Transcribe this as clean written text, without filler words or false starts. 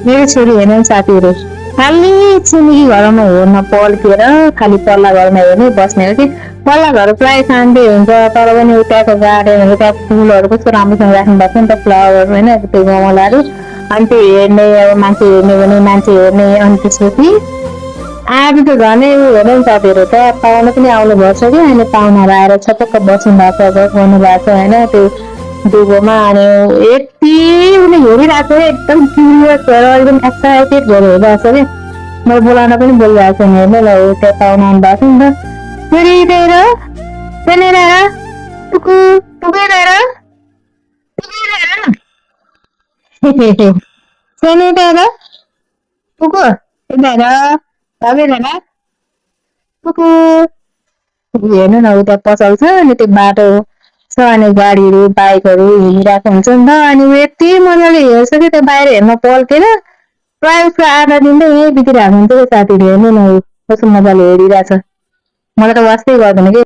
मेरो छोरी हेर्ने साथीहरू खालि छिमेकी घरमा हेर्न पल्केर खालि पल्ला घरमा हेर्ने बस्ने हो कि पल्ला घर प्रायः शान्ति हुन्छ तर पनि त्यहाँको गार्डनहरू त्यहाँ फुलहरू कस्तो राम्रोसँग राख्नु भएको छ नि त फ्लावर होइन त्यो गमलाहरू अनि त्यो हेर्ने अब मान्छे हेर्ने भने मान्छे हेर्ने अनि त्यसपछि आज त झनै ऊ हेर्ने नि साथीहरू त पाहुना पनि आउनु भएको छ कि अहिले पाहुनाहरू आएर छपक्क बस्नु भएको छ गर्नु भएको छ होइन त्यो दुगोमा अनि यति उसले हेरिरहेको छ एकदम क्युरियस भएर एकदम एक्साइटेड भएर हेरिरहेको छ कि मैले बोलाउन पनि बोलिरहेको छु हेर्नु ल त्यहाँ पाहुना आउनु भएको छ नि त फेरि त्यही त्यहाँनिर टुकु टुकेर त्यहाँनिर टुकु त्यहाँनिर लगेर टुकु हेर्नु न उता पसल छ अनि त्यो बाटो छ अनि गाडीहरू बाइकहरू हिँडिरहेको हुन्छ नि त अनि ऊ यति मजाले हेर्छ कि त्यो बाहिर हेर्न पल्केर प्रायः उसको आधा दिन त यहीँ बितिरहेको हुन्छ कि साथीहरू हेर्नु न ऊ कस्तो मजाले हेरिरहेछ मलाई त वास्तै गर्दैन कि